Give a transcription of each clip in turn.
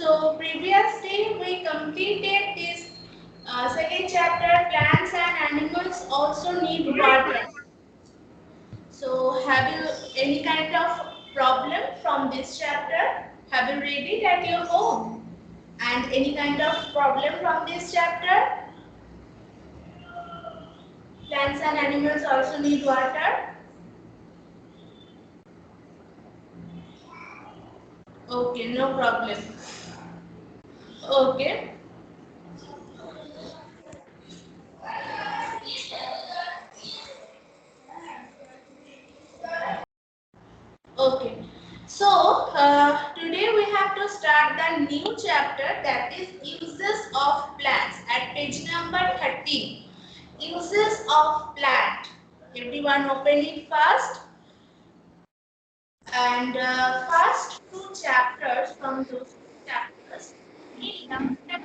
So previously we completed this second chapter, plants and animals also need water. So have you any kind of problem from this chapter? Have you read it at your home? And any kind of problem from this chapter? Plants and animals also need water. Okay, no problem. Okay. Okay. So today we have to start the new chapter, that is uses of plants at page number 13. Uses of plant. Everyone open it first. And first two chapters from those two chapters we learned that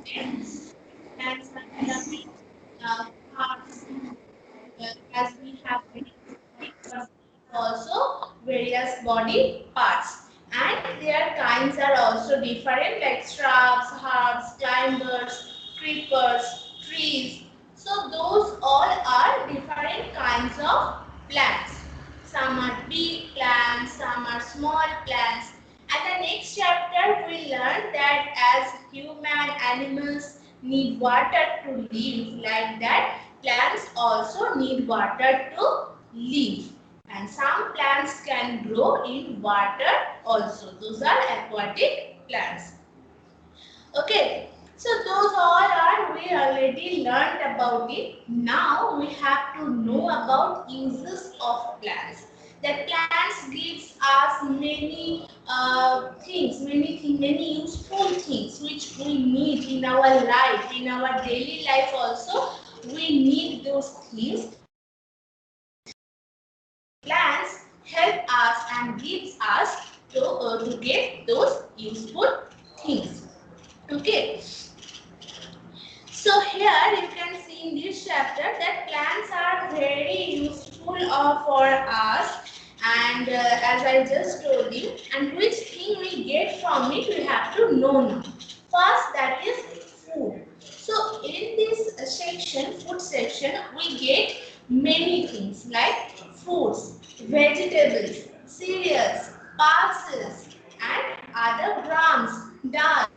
plants are developing parts, as we have also various body parts, and their kinds are also different, like shrubs, herbs, climbers, creepers, trees. So those all are different kinds of plants. Some are big plants, some are small plants. And the next chapter we learn that as human animals need water to live, like that plants also need water to live. And some plants can grow in water also. Those are aquatic plants. Okay, so those all are we already learned about it. Now we have to know about uses of plants. That plants gives us many many useful things which we need in our life, in our daily life also. We need those things. Plants help us and gives us to get those useful things. Okay. So here you can see in this chapter that plants are very useful for us, and as I just told you, and which thing we get from it we have to know now. First, that is food. So in this section, food section, we get many things like fruits, vegetables, cereals, pulses, and other grams, dals,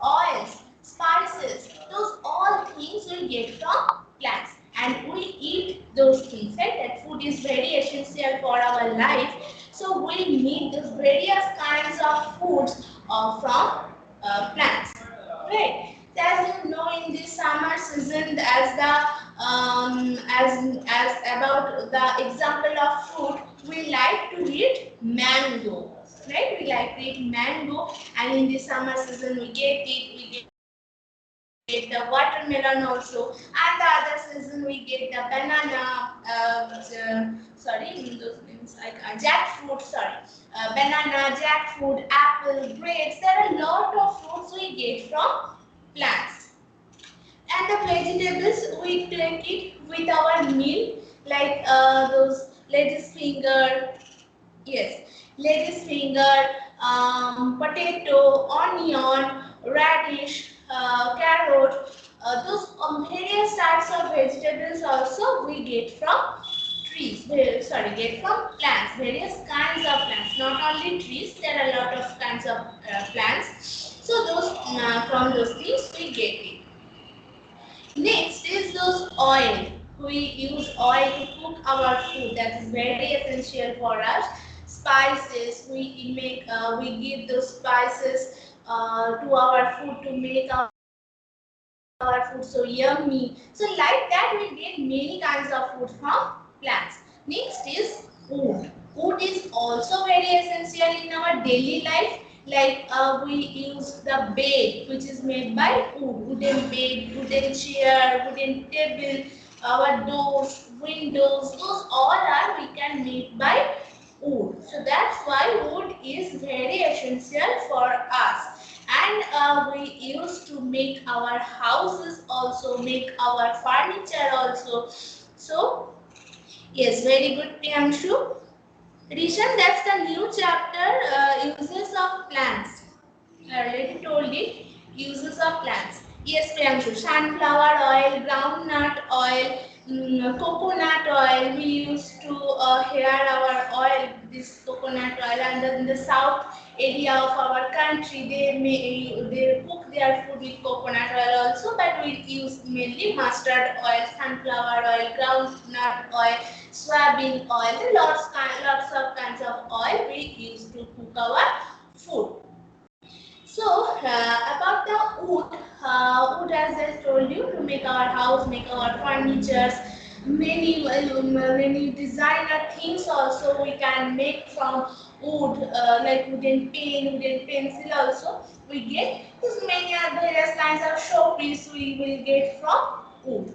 oils, spices, those all things we get from plants, and we eat those things, right? That food is very essential for our life, so we need those various kinds of foods from plants, right? As you know, in this summer season, as the as about the example of fruit, we like to eat mango, right? We like to eat mango, and in the summer season we get it. We get the watermelon also, and the other season we get the banana. Sorry, those names like jackfruit. Sorry, banana, jackfruit, apple, grapes. There are a lot of fruits we get from plants. And the vegetables we take it with our meal, like those lettuce finger. Yes, lettuce finger, potato, onion, radish, carrot. Those various types of vegetables also we get from trees. Sorry, get from plants. Various kinds of plants. Not only trees. There are a lot of kinds of plants. So those from those things we get it. Next is those oil. We use oil to cook our food. That is very essential for us. Spices. We give those spices to our food to make our food so yummy. So like that we get many kinds of food from plants. Next is wood. Wood is also very essential in our daily life. Like we use the bed which is made by wood. Wooden bed, wooden chair, wooden table, our doors, windows, those all are we can make by wood. So that's why wood is very essential for us. And we used to make our houses also, make our furniture also. So yes, very good, Priyanshu. Rishan, that's the new chapter, uses of plants. already uses of plants. Yes, Priyanshu, sunflower oil, groundnut oil, coconut oil. We used to hair our oil, this coconut oil, and in the south area of our country, they cook their food with coconut oil also, but we use mainly mustard oil, sunflower oil, groundnut oil, soybean oil. There are lots of kinds of oil we use to cook our food. So about the wood, wood as I told you, to make our house, make our furnitures, many designer things also we can make from wood, like wooden pen, wooden pencil also we get. This many other various kinds of showpiece we will get from wood.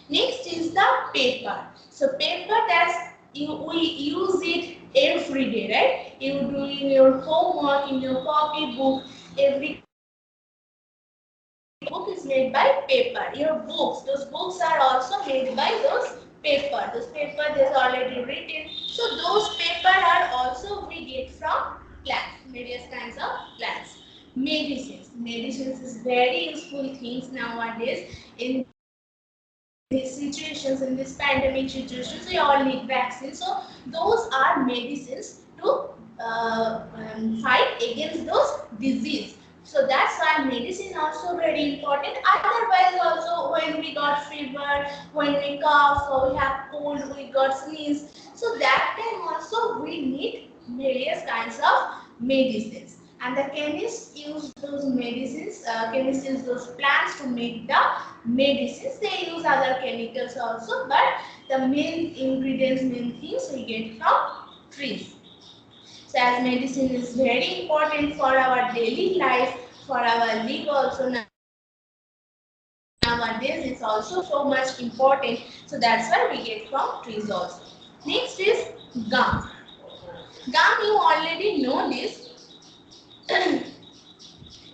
Next is the paper. So paper, we use it every day, right? You do in your homework, in your copy book, every book is made by paper. Your books, those books are also made by those paper. Those paper is already written. So those paper are also we get from plants, various kinds of plants. Medicines. Medicines is very useful things nowadays. In these situations, in this pandemic situations, we all need vaccines. So those are medicines to fight against those disease. So that's why medicine also very important. Otherwise also, when we got fever, when we cough, or we have cold, we got sneeze. So that time also we need various kinds of medicines. And the chemists use those medicines, chemists use those plants to make the medicines. They use other chemicals also, but the main ingredients, main things we get from trees. So as medicine is very important for our daily life, for our life also nowadays, it's also so much important. So that's why we get from trees also. Next is gum. Gum, you already know this.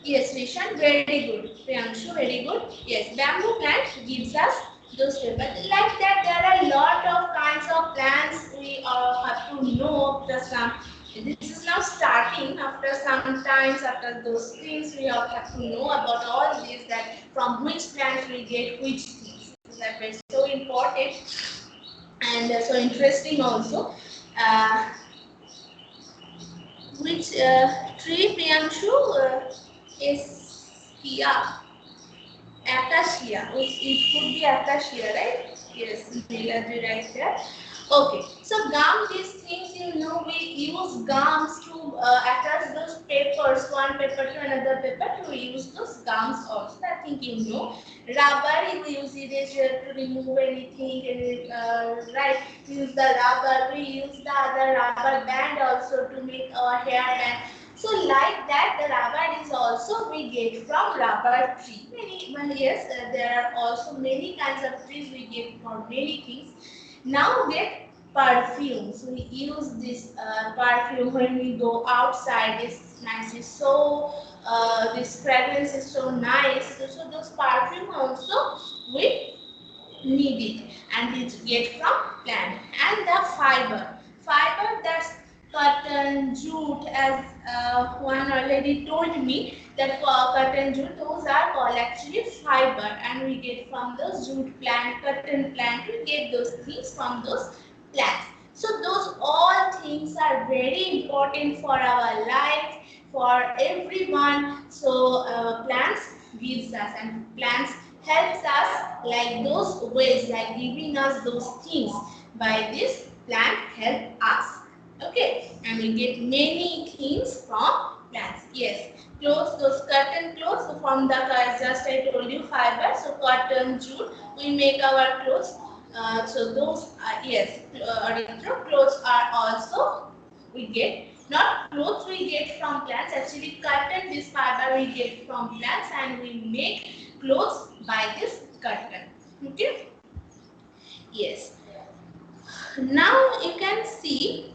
Yes, Rishan, very good. Priyanshu, very good. Yes, bamboo plant gives us those papers. Like that, there are a lot of kinds of plants we have to know after some. This is now starting after some times, after those things we have to know about all these, that from which plants we get which things. That is so important and so interesting also. Which tree, Priyanshu? Is here acacia, which it could be acacia, right? Yes, Niladri right there. Okay, so gum, these things you know, we use gums to attach those papers, one paper to another paper, to use those gums also. I think you know. Rubber, we use eraser to remove anything, right? We use the rubber, we use the other rubber band also to make our hair band. So like that, the rubber is also we get from rubber tree. Yes, there are also many kinds of trees we get for many things. Now get perfumes. We use this perfume when we go outside. It's nice. It's so this fragrance is so nice. So those perfume also we need it, and it get from plant. And the fiber, that's cotton, jute, as one already told me that cotton, jute, those are called actually fiber, and we get from those jute plant, cotton plant, we get those things from those plants. So those all things are very important for our life, for everyone. So plants gives us, and plants helps us like those ways, like giving us those things. By this plant help us. Okay, and we get many things from plants. Yes, clothes, those cotton clothes, so from the, just I told you, fiber. So cotton, jute, we make our clothes. So those yes, retro clothes are also we get. Not clothes we get from plants. Actually, cotton, this fiber we get from plants, and we make clothes by this cotton. Okay. Yes. Now you can see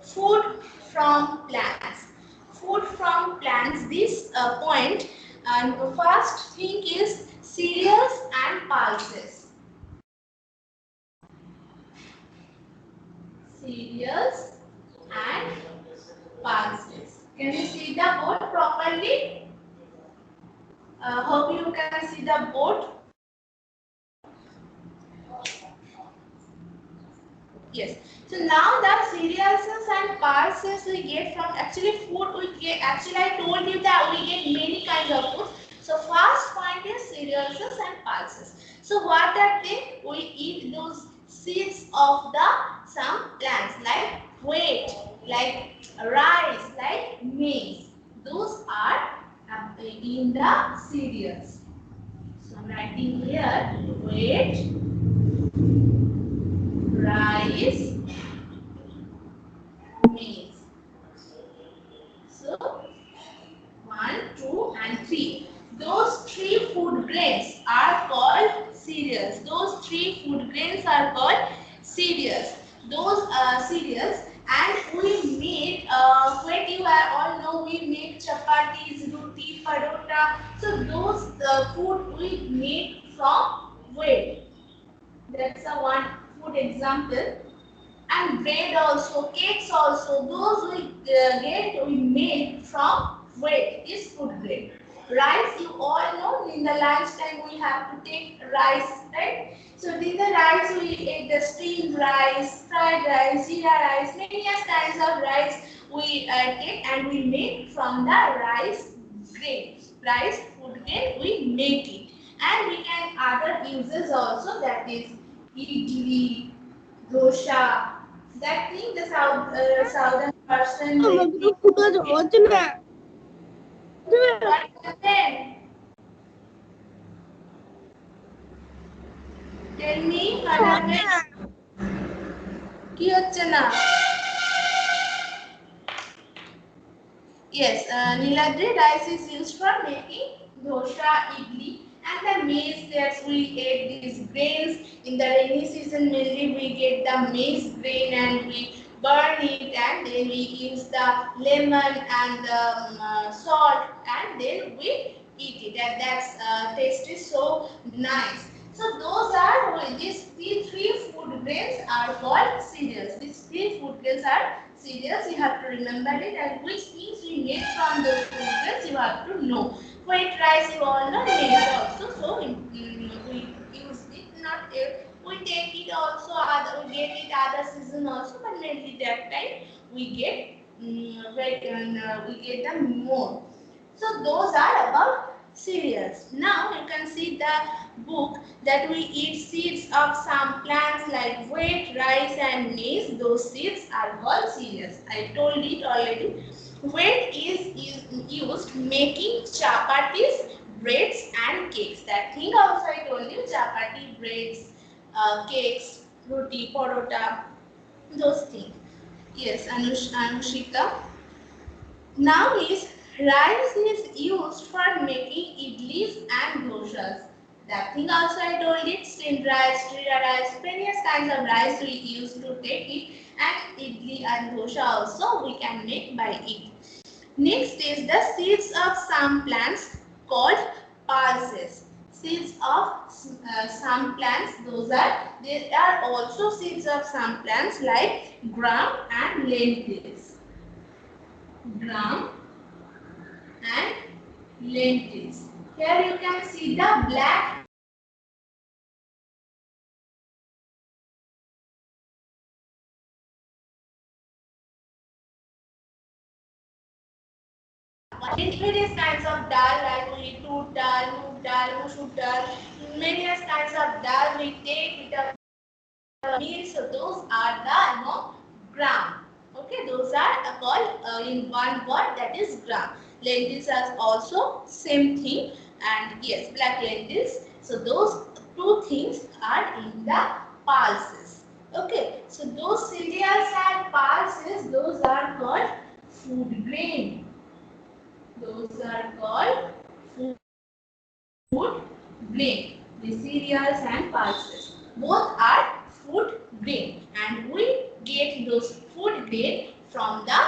food from plants. Food from plants. This point, and the first thing is cereals and pulses. Cereals and pulses. Can you see the board properly? Hope you can see the board. Yes. So now the cereals and pulses we get from actually food we get. Actually, I told you that we get many kinds of food. So first point is cereals and pulses. So what are they? We eat those seeds of the some plants like wheat, like rice, like maize. Those are in the cereals. So I'm writing here wheat, rice, maize. So 1, 2 and 3. Those three food grains are called cereals. Those three food grains are called cereals. Those cereals and we made when you all know we make chapatis, roti, parota. So those food we make from wheat. That's a one food example. And bread also, cakes also, those we make from wheat is food grade. Rice, you all know in the lunchtime we have to take rice, right? So in the rice we eat the steamed rice, fried rice, jeera rice, many kinds of rice we take and we make from the rice grain. Rice food grain we make it. And we can other uses also, that is idli, dosha, that thing the southern person they think. What happened? Tell me what happened? কি হচ্ছে না? Yes, Niladri rice is used for making dosha, idli, and the maize that we ate these grains in the rainy season. Mainly we get the maize grain and we burn it, and then we use the lemon and the salt, and then we eat it, and that's taste is so nice. So those are these three food grains are called cereals. These three food grains are cereals. You have to remember it, and which things we make from those food grains you have to know. White rice you all know, maize also. So we use it not. We take it also, we get it other season also, but mainly that time we get we get them more. So those are about cereals. Now you can see the book that we eat seeds of some plants like wheat, rice and maize. Those seeds are called cereals. I told it already. Wheat is used making chapatis, breads and cakes. That thing also I told you, chapati, breads, cakes, roti, parota, those things. Yes, Anushika. Now is rice is used for making idlis and doshas. That thing also I told it, steamed rice, jeera rice, various kinds of rice we use to take it, and idli and dosha also we can make by it. Next is the seeds of some plants called pulses. Seeds of some plants, there are also seeds of some plants like gram and lentils. Gram and lentils. Here you can see the black various kinds of dal like we turd dal, moong dal, mushur dal, many kinds of dal we take with a meal. So those are the gram. Okay, those are called in one word, that is gram. Lentils are also same thing, and yes, black lentils. So those two things are in the pulses. Okay, so those cereals and pulses, those are called food grain. Those are called food grain. The cereals and pulses. Both are food grain, and we get those food grain from the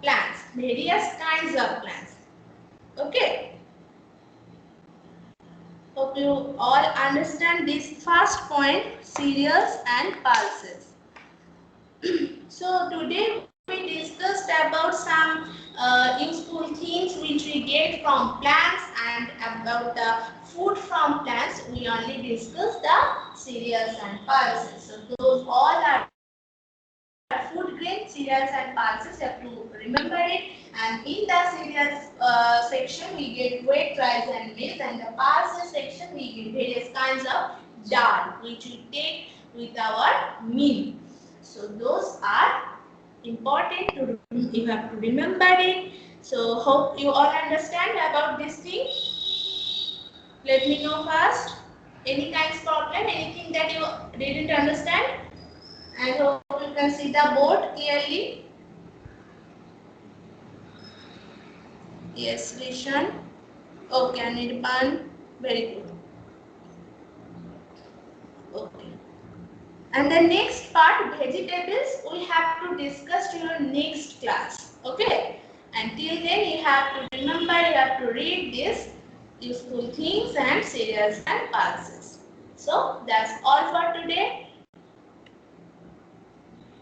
plants, various kinds of plants. Okay. Hope you all understand this first point, cereals and pulses. So today we discussed about some useful things which we get from plants and about the food from plants. We only discussed the cereals and pulses. So those all are food grain cereals and pulses. You have to remember it. And in the cereals section, we get wheat, rice, and maize. And the pulses section, we get various kinds of dal, which we take with our meal. So those are important to you have to remember it. So hope you all understand about this thing. Let me know first. Any kinds of problem, anything that you didn't understand? I hope you can see the board clearly. Yes, Rishan. Okay, Anirban. Very good. Okay. And the next part, vegetables, we have to discuss to your next class. Okay. Until then, you have to remember, you have to read this useful things and cereals and pulses. So that's all for today.